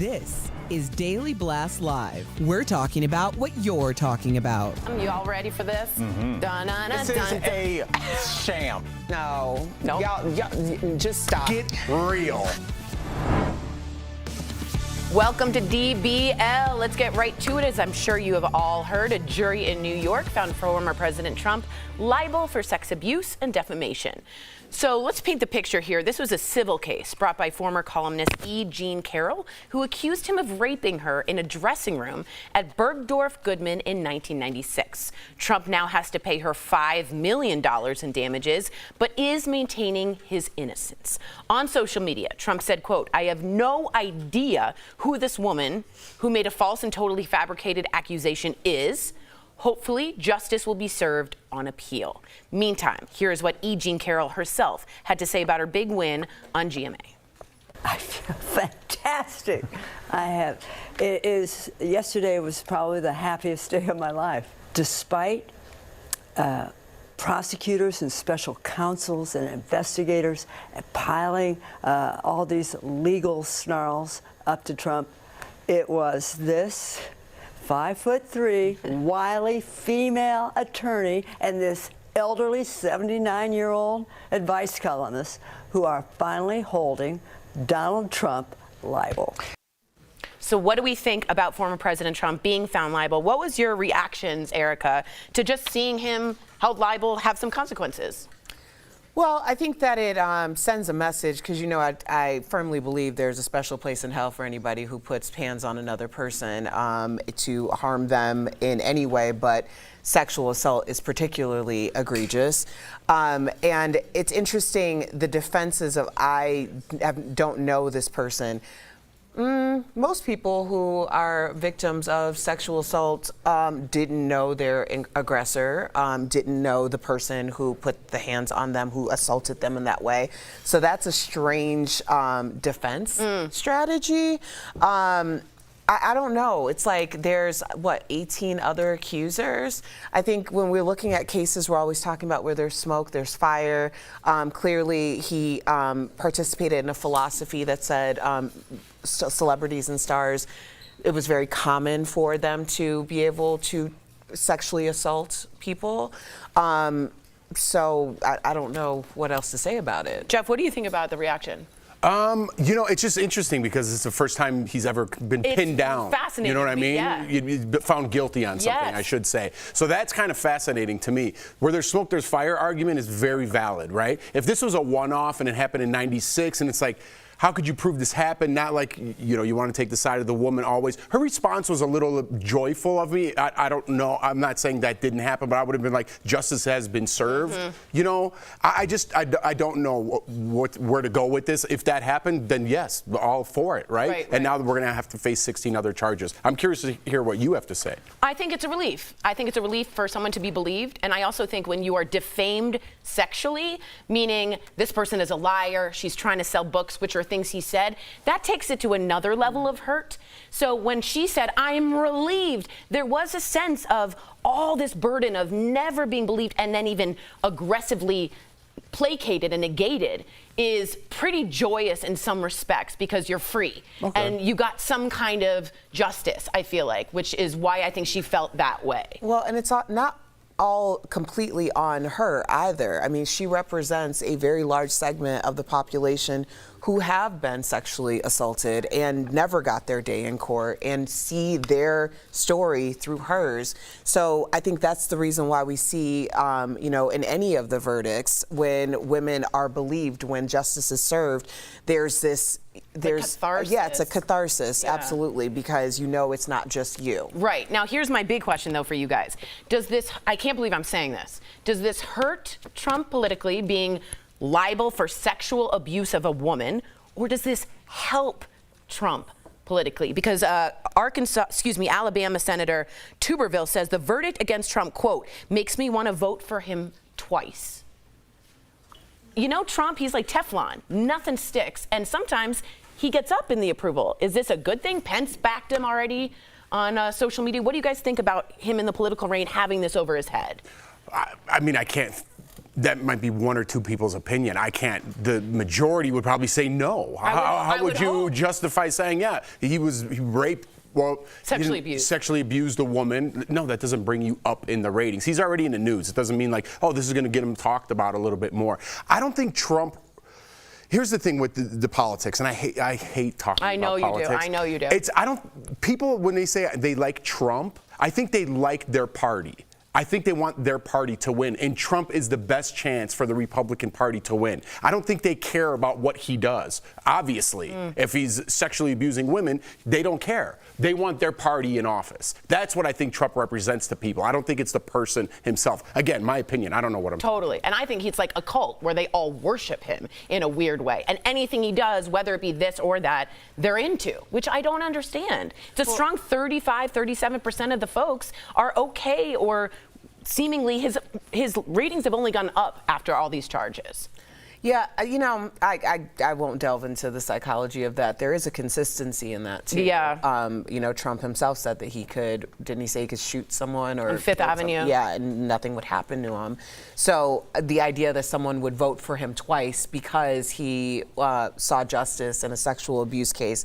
This is Daily Blast Live. We're talking about what you're talking about. You all ready for this? This is a sham. No. Just stop. Get real. Welcome to DBL. Let's get right to it. As I'm sure you have all heard, a jury in New York found former President Trump liable for sex abuse and defamation. So let's paint the picture here. This was a civil case brought by former columnist E. Jean Carroll, who accused him of raping her in a dressing room at Bergdorf Goodman in 1996. Trump now has to pay her $5 million in damages, but is maintaining his innocence. On social media, Trump said, quote, "I have no idea who this woman who made a false and totally fabricated accusation is. Hopefully, justice will be served on appeal." Meantime, here is what E. Jean Carroll herself had to say about her big win on GMA. I feel fantastic. Yesterday was probably the happiest day of my life. Despite prosecutors and special counsels and investigators piling all these legal snarls up to Trump, it was this 5'3", wily female attorney and this elderly 79-year-old advice columnist who are finally holding Donald Trump liable. So what do we think about former President Trump being found liable? What was your reactions, Erica, to just seeing him held liable have some consequences? Well, I think that it sends a message because, you know, I firmly believe there's a special place in hell for anybody who puts hands on another person to harm them in any way, but sexual assault is particularly egregious. And it's interesting, the defenses of don't know this person. Most people who are victims of sexual assault didn't know their aggressor, didn't know the person who put the hands on them, who assaulted them in that way. So that's a strange defense strategy. I don't know. It's like there's, 18 other accusers? I think when we're looking at cases, we're always talking about where there's smoke, there's fire. Clearly, he participated in a philosophy that said celebrities and stars, it was very common for them to be able to sexually assault people. So I don't know what else to say about it. Jeff, what do you think about the reaction? You know, it's just interesting because it's the first time he's ever been pinned down. Fascinating. You know what I mean? Yeah. He's found guilty on something, Yes. I should say. So that's kind of fascinating to me. Where there's smoke, there's fire argument is very valid, right? If this was a one-off and it happened in '96 and it's like, how could you prove this happened? Not like, you know, you want to take the side of the woman always. Her response was a little joyful of me. I don't know. I'm not saying that didn't happen, but I would have been like, justice has been served. You know, I don't know where to go with this. If that happened, then yes, all for it, right? And now we're going to have to face 16 other charges. I'm curious to hear what you have to say. I think it's a relief. I think it's a relief for someone to be believed. And I also think when you are defamed sexually, meaning this person is a liar, she's trying to sell books, which are things he said, that takes it to another level of hurt. So when she said, "I'm relieved," there was a sense of all this burden of never being believed and then even aggressively placated and negated is pretty joyous in some respects because you're free. And you got some kind of justice, I feel like, which is why I think she felt that way. Well, and it's not all completely on her either. I mean, she represents a very large segment of the population who have been sexually assaulted and never got their day in court and see their story through hers. So I think that's the reason why we see, you know, in any of the verdicts, when women are believed, when justice is served, there's catharsis. Yeah, it's a catharsis, absolutely, because you know it's not just you. Right. Now, here's my big question, though, for you guys. I can't believe I'm saying this. Does this hurt Trump politically, being liable for sexual abuse of a woman, or does this help Trump politically? Because Alabama Senator Tuberville says the verdict against Trump, quote, "makes me want to vote for him twice." You know, Trump, he's like Teflon. Nothing sticks. And sometimes he gets up in the approval. Is this a good thing? Pence backed him already on social media. What do you guys think about him in the political reign having this over his head? I mean, I can't that might be one or two people's opinion. I can't. The majority would probably say no. How would you justify saying, yeah, he raped? Well, sexually abused a woman. No, that doesn't bring you up in the ratings. He's already in the news. It doesn't mean like, oh, this is going to get him talked about a little bit more. I don't think Trump. Here's the thing with the politics, and I hate talking about politics. I know you do. People, when they say they like Trump, I think they like their party. I think they want their party to win, and Trump is the best chance for the Republican Party to win. I don't think they care about what he does. Obviously, if he's sexually abusing women, they don't care. They want their party in office. That's what I think Trump represents to people. I don't think it's the person himself. Again, my opinion. I don't know what I'm Totally. And I think he's like a cult where they all worship him in a weird way. And anything he does, whether it be this or that, they're into, which I don't understand. It's a strong 37% of the folks are okay, or seemingly his ratings have only gone up after all these charges. Yeah, I won't delve into the psychology of that. There is a consistency in that too. Yeah. Trump himself said that didn't he say he could shoot someone or on Fifth Avenue? Yeah, and nothing would happen to him. So the idea that someone would vote for him twice because he saw justice in a sexual abuse case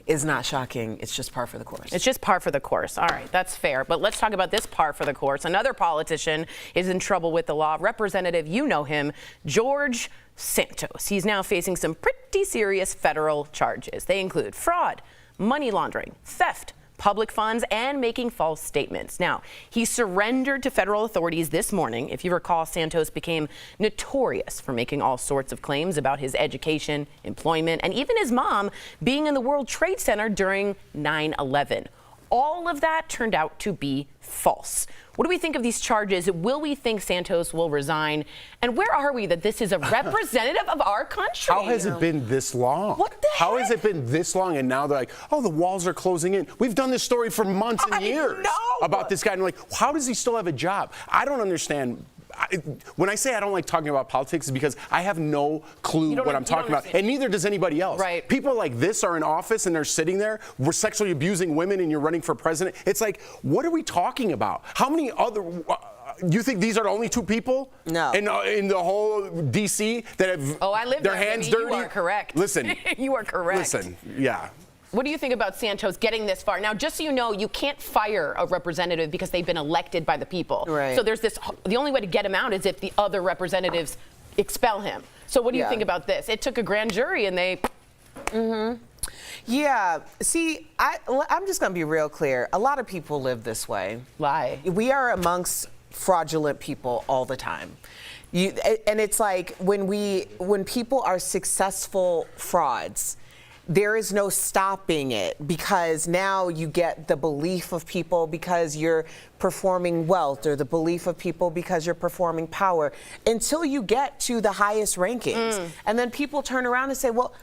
is not shocking. It's just par for the course. It's just par for the course. All right, that's fair. But let's talk about this par for the course. Another politician is in trouble with the law. Representative, you know him, George Santos. He's now facing some pretty serious federal charges. They include fraud, money laundering, theft, public funds, and making false statements. Now, he surrendered to federal authorities this morning. If you recall, Santos became notorious for making all sorts of claims about his education, employment, and even his mom being in the World Trade Center during 9/11. All of that turned out to be false. What do we think of these charges? Will we think Santos will resign? And where are we that this is a representative of our country? How has it been this long? What the heck? How has it been this long? And now they're like, oh, the walls are closing in. We've done this story for months and years about this guy. And like, how does he still have a job? I don't understand. When I say I don't like talking about politics, it's because I have no clue what I'm talking about, and neither does anybody else. Right. People like this are in office and they're sitting there, we're sexually abusing women, and you're running for president. It's like, what are we talking about? How many other? You think these are the only two people? No. In the whole D.C. that have their hands dirty? You are correct. Listen. You are correct. Listen. Yeah. What do you think about Santos getting this far? Now, just so you know, you can't fire a representative because they've been elected by the people. Right. So the only way to get him out is if the other representatives expel him. So what do you think about this? It took a grand jury and they... Yeah, see, I'm just going to be real clear. A lot of people live this way. Lie. We are amongst fraudulent people all the time. And it's like when people are successful frauds, there is no stopping it, because now you get the belief of people because you're performing wealth, or the belief of people because you're performing power, until you get to the highest rankings. And then people turn around and say, well,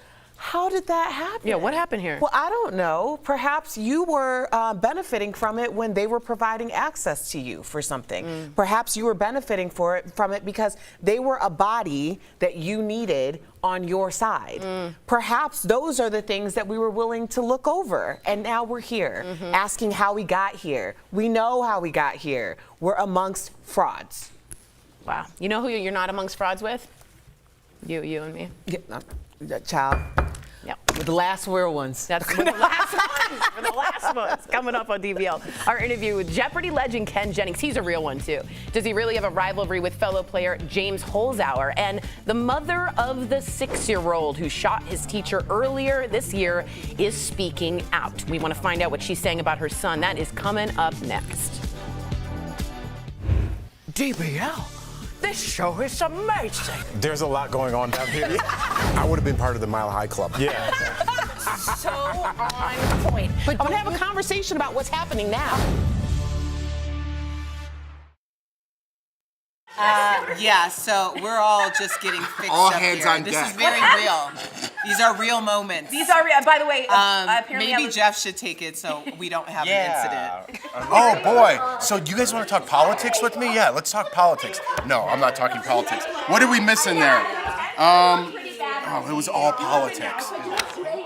how did that happen? Yeah, what happened here? Well, I don't know. Perhaps you were benefiting from it when they were providing access to you for something. Perhaps you were benefiting from it because they were a body that you needed on your side. Perhaps those are the things that we were willing to look over. And now we're here asking how we got here. We know how we got here. We're amongst frauds. Wow. You know who you're not amongst frauds with? You and me. Yeah, child. Yep. The last real ones. That's for the last ones. For the last ones. Coming up on DBL. Our interview with Jeopardy legend Ken Jennings. He's a real one, too. Does he really have a rivalry with fellow player James Holzhauer? And the mother of the 6-year-old who shot his teacher earlier this year is speaking out. We want to find out what she's saying about her son. That is coming up next. DBL. This show is amazing. There's a lot going on down here. I would have been part of the Mile High Club. Yeah. So on point. But I'm going to have a conversation about what's happening now. Yeah, so we're all just getting fixed All up hands here. on This deck. is very real. These are real moments. These are, by the way, apparently Maybe Jeff should take it so we don't have an incident. Oh boy. So you guys want to talk politics with me? Yeah, let's talk politics. No, I'm not talking politics. What did we miss in there? Oh, it was all politics.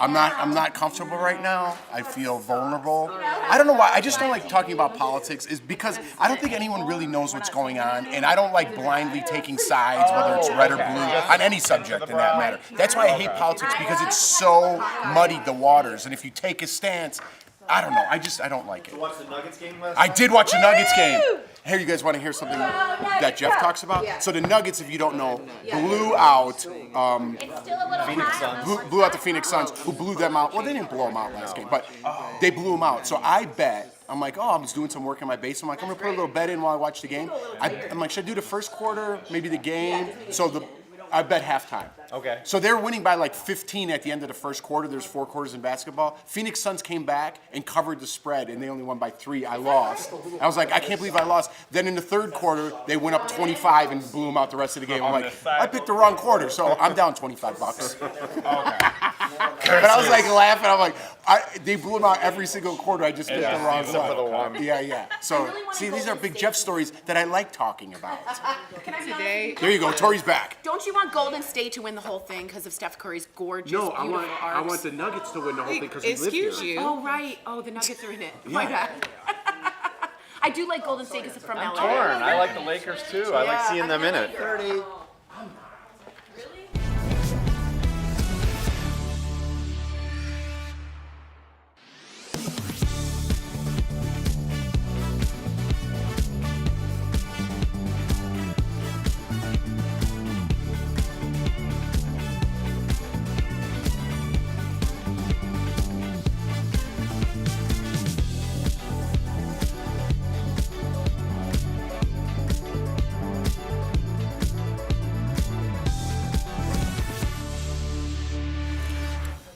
I'm not comfortable right now. I feel vulnerable. I don't know why. I just don't like talking about politics, is because I don't think anyone really knows what's going on, and I don't like blindly taking sides, whether it's red or blue, on any subject in that matter. That's why I hate politics, because it's so muddied the waters, and if you take a stance, I don't know. I don't like it. Did you watch the Nuggets game last I night? did watch the Nuggets game. Here, you guys want to hear something that Jeff talks about? So the Nuggets, if you don't know, blew out blew out the Phoenix Suns, who blew them out. Well, they didn't blow them out last game, but they blew them out. So I bet, I'm like, I was doing some work in my basement. I'm like, I'm going to put a little bet in while I watch the game. I'm like, should I do the first quarter, maybe the game? So I bet halftime. Okay. So they're winning by like 15 at the end of the first quarter. There's 4 quarters in basketball. Phoenix Suns came back and covered the spread, and they only won by 3. I lost. I was like, I can't believe I lost. Then in the third quarter, they went up 25 and blew them out the rest of the game. I'm like, I picked the wrong quarter, so I'm down $25. But I was like laughing. I'm like, they blew them out every single quarter. I just picked the wrong one. Yeah. So see, these are Big Jeff stories that I like talking about. Can I today? There you go. Tori's back. Don't you want Golden State to win the whole thing because of Steph Curry's gorgeous, beautiful arcs? I want the Nuggets to win the whole thing because we live here. Excuse you. Oh, right. Oh, the Nuggets are in it. My bad. I do like Golden State because it's from LA. Torn. I like the Lakers too. I like seeing them in it.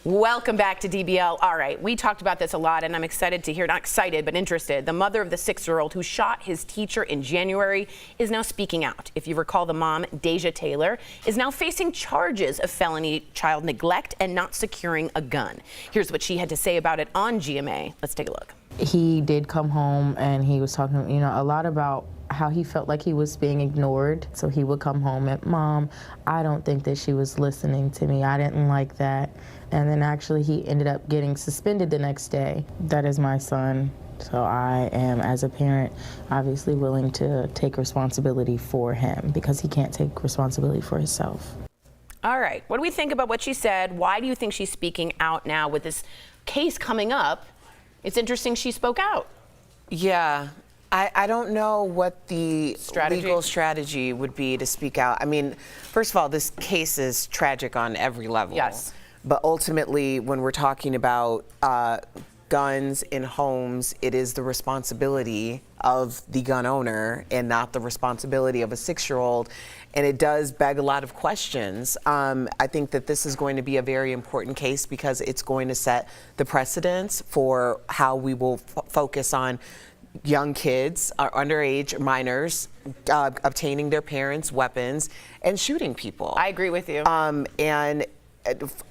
Welcome back to DBL. All right, we talked about this a lot, and I'm excited to hear, not excited, but interested. The mother of the 6-year-old who shot his teacher in January is now speaking out. If you recall, the mom, Deja Taylor, is now facing charges of felony child neglect and not securing a gun. Here's what she had to say about it on GMA. Let's take a look. He did come home and he was talking, a lot about how he felt like he was being ignored. So he would come home and, Mom, I don't think that she was listening to me. I didn't like that. And then actually he ended up getting suspended the next day. That is my son. So I am, as a parent, obviously willing to take responsibility for him because he can't take responsibility for himself. All right, what do we think about what she said? Why do you think she's speaking out now with this case coming up? It's interesting she spoke out. Yeah. I don't know what the legal strategy would be to speak out. I mean, first of all, this case is tragic on every level. Yes. But ultimately, when we're talking about guns in homes, it is the responsibility of the gun owner and not the responsibility of a 6-year-old. And it does beg a lot of questions. I think that this is going to be a very important case because it's going to set the precedence for how we will focus on young kids, underage minors, obtaining their parents' weapons and shooting people. I agree with you. And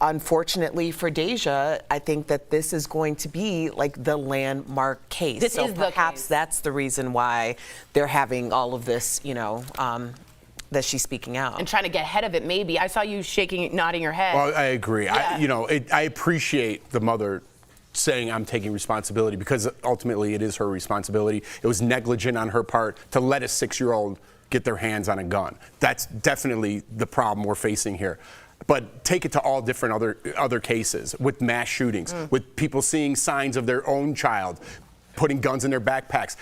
unfortunately for Deja, I think that this is going to be like the landmark case. This so is the perhaps case. that's the reason why they're having all of this, that she's speaking out. And trying to get ahead of it, maybe. I saw you nodding your head. Well, I agree. Yeah. I appreciate the mother saying I'm taking responsibility because ultimately it is her responsibility. It was negligent on her part to let a 6-year-old get their hands on a gun. That's definitely the problem we're facing here. But take it to all different other cases with mass shootings, with people seeing signs of their own child putting guns in their backpacks,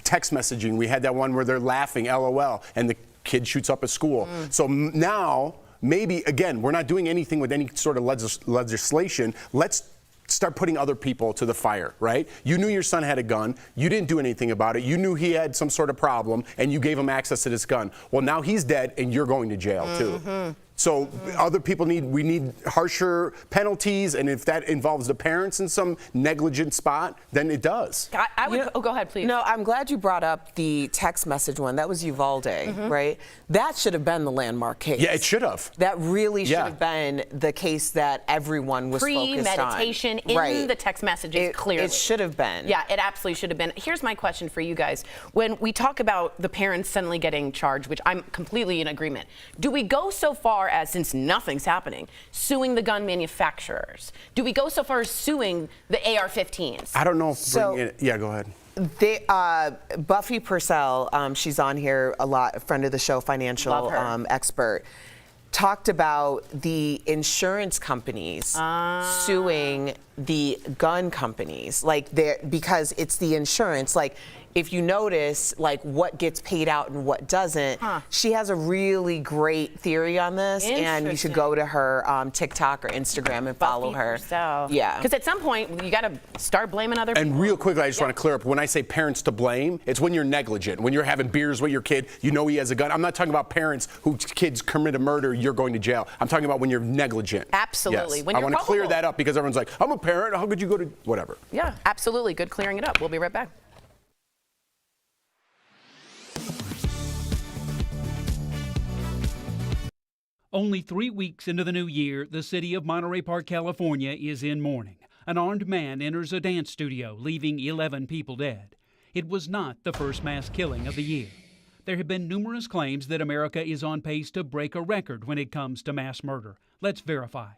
text messaging. We had that one where they're laughing, LOL, and the kid shoots up a school. So now, maybe, again, we're not doing anything with any sort of legislation. Let's start putting other people to the fire, right? You knew your son had a gun. You didn't do anything about it. You knew he had some sort of problem, and you gave him access to this gun. Well, now he's dead, and you're going to jail, too. So other people we need harsher penalties, and if that involves the parents in some negligent spot, then it does. I would, go ahead, please. No, I'm glad you brought up the text message one. That was Uvalde, right? That should have been the landmark case. Yeah, it should have. That really should have been the case that everyone was focused on. Premeditation in the text messages, clearly. It should have been. Yeah, it absolutely should have been. Here's my question for you guys. When we talk about the parents suddenly getting charged, which I'm completely in agreement, do we go so far far as, since nothing's happening, suing the gun manufacturers? Do we go so far as suing the AR-15s? I don't know if yeah, go ahead. Buffy Purcell, she's on here a lot, a friend of the show, financial expert, talked about the insurance companies suing the gun companies, like because it's the insurance. Like, if you notice, like, what gets paid out and what doesn't, she has a really great theory on this, and you should go to her TikTok or Instagram and follow her. Yeah. Because at some point, you got to start blaming other people. And real quickly, I just want to clear up, when I say parents to blame, it's when you're negligent. When you're having beers with your kid, you know he has a gun. I'm not talking about parents whose kids commit a murder, you're going to jail. I'm talking about when you're negligent. Absolutely. Yes. When I you're want to clear culpable. that up because everyone's like, I'm a parent, how could you go to whatever? Yeah, absolutely. Good clearing it up. We'll be right back. Only 3 weeks into the new year, the city of Monterey Park, California is in mourning. An armed man enters a dance studio, leaving 11 people dead. It was not the first mass killing of the year. There have been numerous claims that America is on pace to break a record when it comes to mass murder. Let's verify.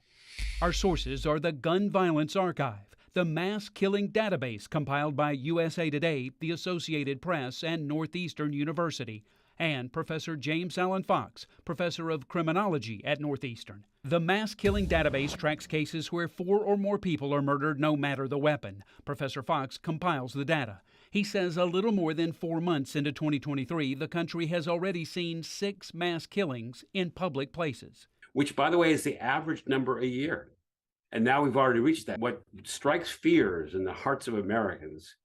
Our sources are the Gun Violence Archive, the mass killing database compiled by USA Today, the Associated Press, and Northeastern University, and Professor James Allen Fox, professor of criminology at Northeastern. The mass killing database tracks cases where 4 or more people are murdered no matter the weapon. Professor Fox compiles the data. He says a little more than 4 months into 2023, the country has already seen 6 mass killings in public places. Which, by the way, is the average number a year. And now we've already reached that. What strikes fears in the hearts of Americans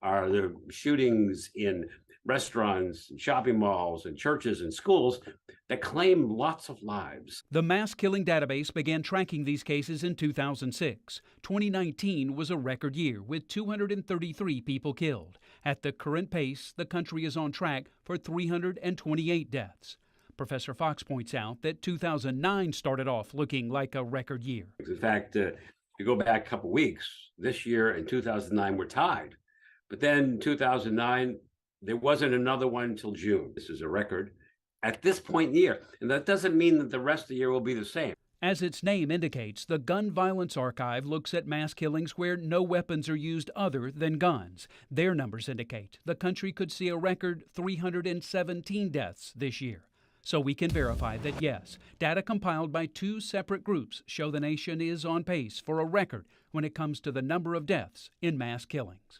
are the shootings in restaurants, and shopping malls, and churches and schools that claim lots of lives. The mass killing database began tracking these cases in 2006. 2019 was a record year with 233 people killed. At the current pace, the country is on track for 328 deaths. Professor Fox points out that 2009 started off looking like a record year. In fact, if you go back a couple weeks, this year and 2009 were tied. But then 2009, there wasn't another one until June. This is a record at this point in the year. And that doesn't mean that the rest of the year will be the same. As its name indicates, the Gun Violence Archive looks at mass killings where no weapons are used other than guns. Their numbers indicate the country could see a record 317 deaths this year. So we can verify that, yes, data compiled by 2 separate groups show the nation is on pace for a record when it comes to the number of deaths in mass killings.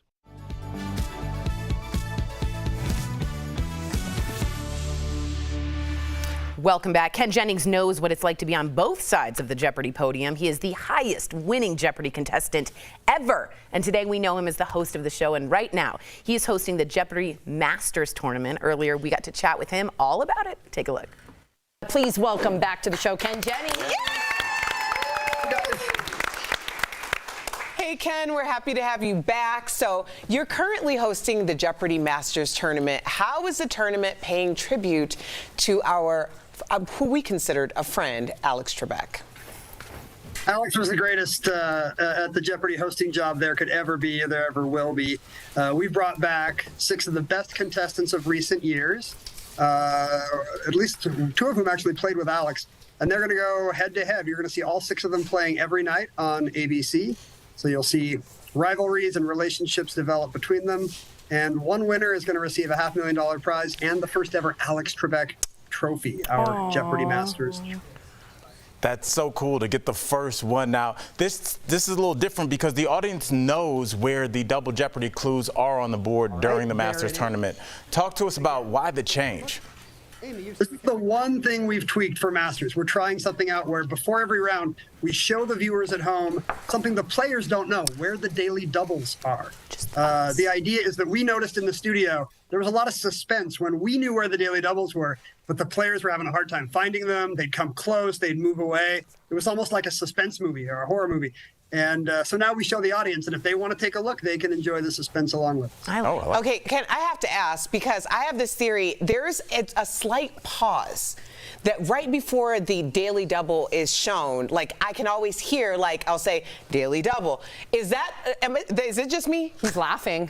Welcome back. Ken Jennings knows what it's like to be on both sides of the Jeopardy podium. He is the highest winning Jeopardy contestant ever. And today we know him as the host of the show. And right now he is hosting the Jeopardy Masters tournament. Earlier we got to chat with him all about it. Take a look. Please welcome back to the show, Ken Jennings. Hey, Ken, we're happy to have you back. So you're currently hosting the Jeopardy Masters tournament. How is the tournament paying tribute to our, who we considered a friend, Alex Trebek? Alex was the greatest at the Jeopardy hosting job there could ever be, or there ever will be. We've brought back 6 of the best contestants of recent years, at least 2 of whom actually played with Alex, and they're going to go head-to-head. You're going to see all 6 of them playing every night on ABC. So you'll see rivalries and relationships develop between them. And one winner is going to receive a $500,000 prize and the first ever Alex Trebek trophy, our Jeopardy Masters. That's so cool to get the first one. Now, this is a little different because the audience knows where the double Jeopardy clues are on the board during the Masters tournament. Talk to us about why the change. This is the one thing we've tweaked for Masters. We're trying something out where before every round, we show the viewers at home something the players don't know, where the daily doubles are. The idea is that we noticed in the studio, there was a lot of suspense when we knew where the daily doubles were, but the players were having a hard time finding them. They'd come close, they'd move away. It was almost like a suspense movie or a horror movie. And so now we show the audience, and if they want to take a look, they can enjoy the suspense along with us. Okay, Ken, I have to ask, because I have this theory, there's a slight pause that right before the daily double is shown, like I can always hear, like I'll say, daily double. Is it just me? He's laughing.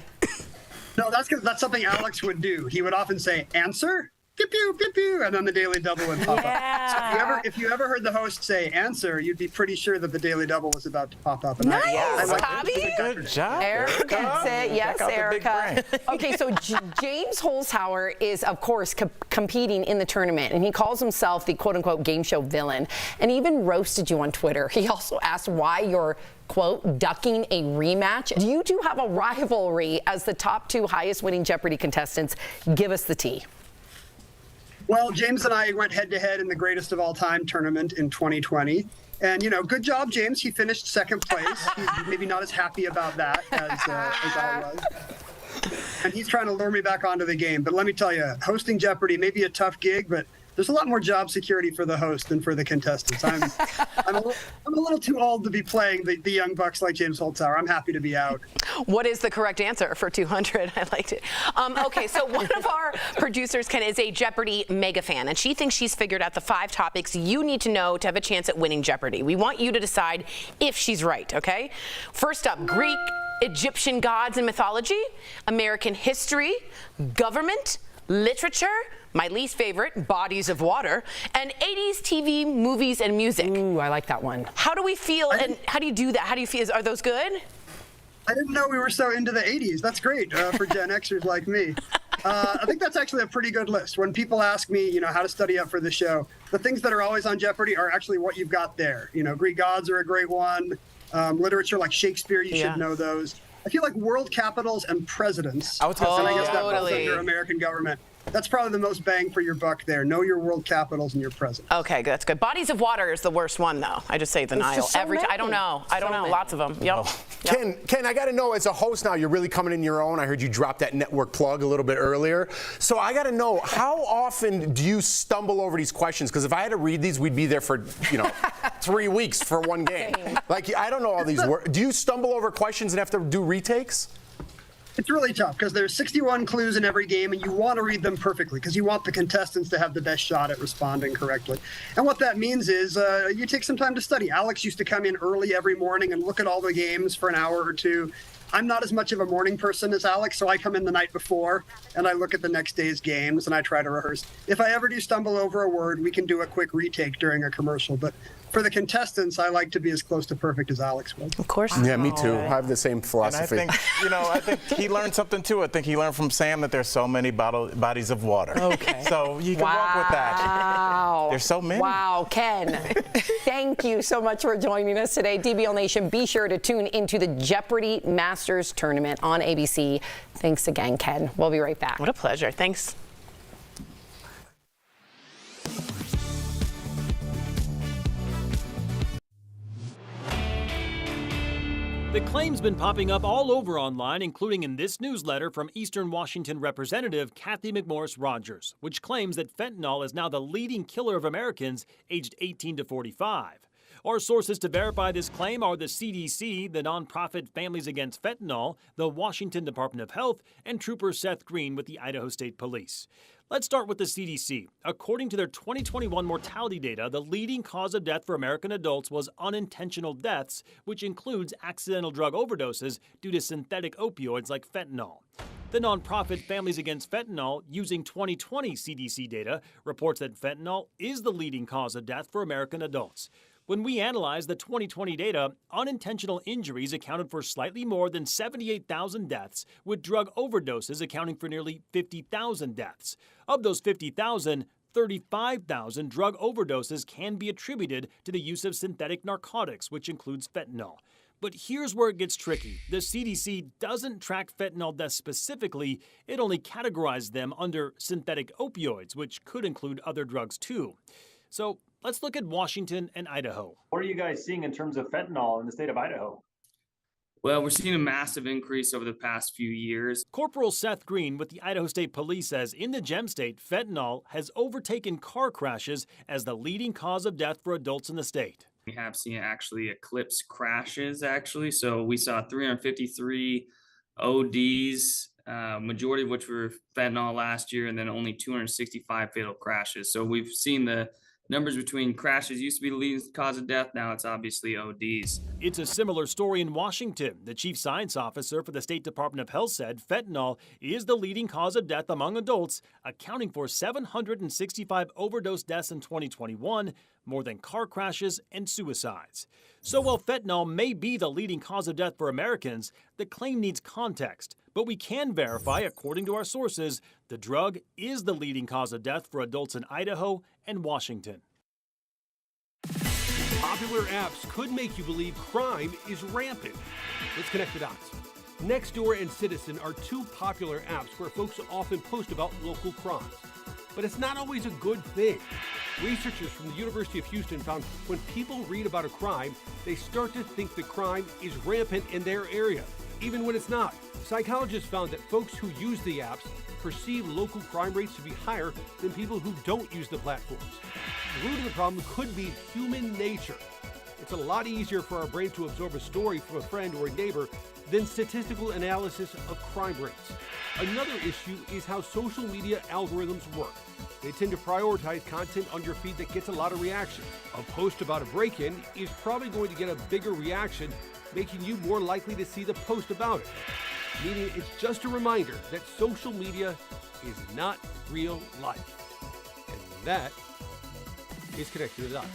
No, that's something Alex would do. He would often say, answer, pew, pew, pew, pew, and then the Daily Double would pop up. So if you ever heard the host say answer, you'd be pretty sure that the Daily Double was about to pop up. And Nice, Bobby. Good job. Erica gets it. Yes, Check out the big Erica. brain. Okay, so James Holzhauer is, of course, competing in the tournament, and he calls himself the quote-unquote game show villain, and even roasted you on Twitter. He also asked why you're, quote, ducking a rematch. You two have a rivalry as the top two highest winning Jeopardy contestants. Give us the tea. Well, James and I went head-to-head in the greatest of all time tournament in 2020. And, good job, James. He finished second place. He's maybe not as happy about that as I was. And he's trying to lure me back onto the game. But let me tell you, hosting Jeopardy may be a tough gig, but there's a lot more job security for the host than for the contestants. I'm a little too old to be playing the young bucks like James Holzhauer. I'm happy to be out. What is the correct answer for 200? I liked it. Okay, so one of our producers, Ken, is a Jeopardy mega fan, and she thinks she's figured out the 5 topics you need to know to have a chance at winning Jeopardy. We want you to decide if she's right, okay? First up, Greek, Egyptian gods and mythology, American history, government, literature, my least favorite, bodies of water, and 80s TV, movies, and music. Ooh, I like that one. How do we feel, and how do you do that? How do you feel? Are those good? I didn't know we were so into the 80s. That's great for Gen Xers like me. I think that's actually a pretty good list. When people ask me, how to study up for the show, the things that are always on Jeopardy are actually what you've got there. Greek gods are a great one. Literature like Shakespeare, you should know those. I feel like world capitals and presidents, I was gonna say, and I guess that falls under American government. That's probably the most bang for your buck there. Know your world capitals and your presidents. Okay, that's good. Bodies of water is the worst one, though. I just say the Nile. just so Every time. I don't know. I don't know. Lots of them. Yep. Ken, I got to know, as a host now, you're really coming in your own. I heard you drop that network plug a little bit earlier. So I got to know, how often do you stumble over these questions? Because if I had to read these, we'd be there for, 3 weeks for one game. Like, I don't know all these words. Do you stumble over questions and have to do retakes? It's really tough because there's 61 clues in every game, and you want to read them perfectly because you want the contestants to have the best shot at responding correctly. And what that means is you take some time to study. Alex used to come in early every morning and look at all the games for an hour or two. I'm not as much of a morning person as Alex, so I come in the night before and I look at the next day's games and I try to rehearse. If I ever do stumble over a word, we can do a quick retake during a commercial. But for the contestants, I like to be as close to perfect as Alex was. Of course. Yeah, me too. I have the same philosophy. And I think he learned something too. I think he learned from Sam that there's so many bodies of water. Okay. So you can walk with that. Wow. There's so many. Wow, Ken. Thank you so much for joining us today. DBL Nation, be sure to tune into the Jeopardy Masters Tournament on ABC. Thanks again, Ken. We'll be right back. What a pleasure. Thanks. The claim's been popping up all over online, including in this newsletter from Eastern Washington Representative Kathy McMorris Rogers, which claims that fentanyl is now the leading killer of Americans aged 18 to 45. Our sources to verify this claim are the CDC, the nonprofit Families Against Fentanyl, the Washington Department of Health, and Trooper Seth Green with the Idaho State Police. Let's start with the CDC. According to their 2021 mortality data, the leading cause of death for American adults was unintentional deaths, which includes accidental drug overdoses due to synthetic opioids like fentanyl. The nonprofit Families Against Fentanyl, using 2020 CDC data, reports that fentanyl is the leading cause of death for American adults. When we analyzed the 2020 data, unintentional injuries accounted for slightly more than 78,000 deaths, with drug overdoses accounting for nearly 50,000 deaths. Of those 50,000, 35,000 drug overdoses can be attributed to the use of synthetic narcotics, which includes fentanyl. But here's where it gets tricky. The CDC doesn't track fentanyl deaths specifically, it only categorizes them under synthetic opioids, which could include other drugs too. So let's look at Washington and Idaho. What are you guys seeing in terms of fentanyl in the state of Idaho? Well, we're seeing a massive increase over the past few years. Corporal Seth Green with the Idaho State Police says in the Gem State, fentanyl has overtaken car crashes as the leading cause of death for adults in the state. We have seen it actually eclipse crashes, actually. So we saw 353 ODs, majority of which were fentanyl last year, and then only 265 fatal crashes. So we've seen the numbers between crashes used to be the leading cause of death. Now it's obviously ODs. It's a similar story in Washington. The chief science officer for the State Department of Health said fentanyl is the leading cause of death among adults, accounting for 765 overdose deaths in 2021, more than car crashes and suicides. So while fentanyl may be the leading cause of death for Americans, the claim needs context. But we can verify, according to our sources, the drug is the leading cause of death for adults in Idaho and Washington. Popular apps could make you believe crime is rampant. Let's connect the dots. Nextdoor and Citizen are two popular apps where folks often post about local crimes. But it's not always a good thing. Researchers from the University of Houston found when people read about a crime, they start to think the crime is rampant in their area, even when it's not. Psychologists found that folks who use the apps perceive local crime rates to be higher than people who don't use the platforms. The root of the problem could be human nature. It's a lot easier for our brain to absorb a story from a friend or a neighbor than statistical analysis of crime rates. Another issue is how social media algorithms work. They tend to prioritize content on your feed that gets a lot of reaction. A post about a break-in is probably going to get a bigger reaction, making you more likely to see the post about it. Meaning it's just a reminder that social media is not real life. And that is Connecting the Dots.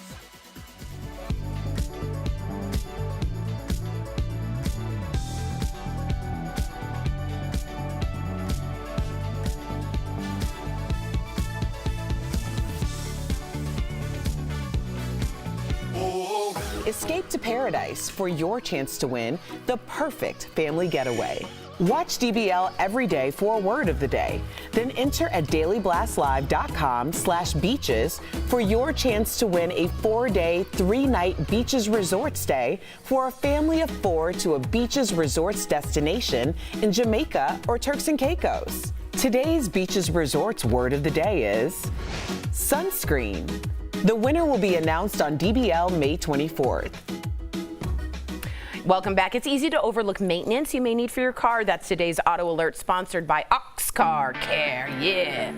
Escape to paradise for your chance to win the perfect family getaway. Watch DBL every day for a word of the day. Then enter at dailyblastlive.com/beaches for your chance to win a 4-day, 3-night beaches resort stay for a family of 4 to a beaches resorts destination in Jamaica or Turks and Caicos. Today's beaches resorts word of the day is sunscreen. The winner will be announced on DBL May 24th. Welcome back. It's easy to overlook maintenance you may need for your car. That's today's Auto Alert, sponsored by Car Care. Yeah.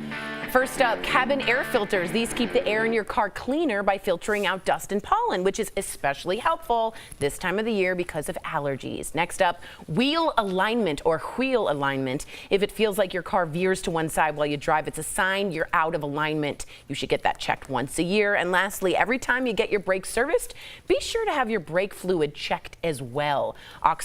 First up, cabin air filters. These keep the air in your car cleaner by filtering out dust and pollen, which is especially helpful this time of the year because of allergies. Next up, wheel alignment or wheel alignment. If it feels like your car veers to one side while you drive, it's a sign you're out of alignment. You should get that checked once a year. And lastly, every time you get your brakes serviced, be sure to have your brake fluid checked as well.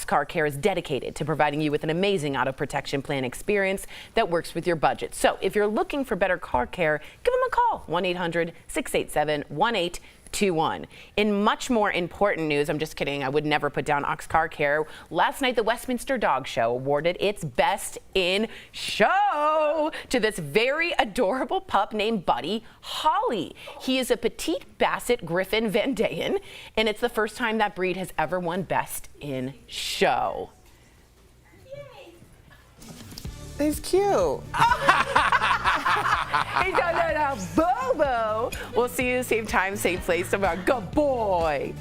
Car Care is dedicated to providing you with an amazing auto protection plan experience that works with your budget. So if you're looking for better car care, give them a call, 1-800-687-1821. In much more important news, I'm just kidding, I would never put down Car Care. Last night, the Westminster Dog Show awarded its Best in Show to this very adorable pup named Buddy Holly. He is a petite Basset Griffin Vendayan, and it's the first time that breed has ever won Best in Show. He's cute. He's got that Bobo. We'll see you same time, same place tomorrow. Good boy.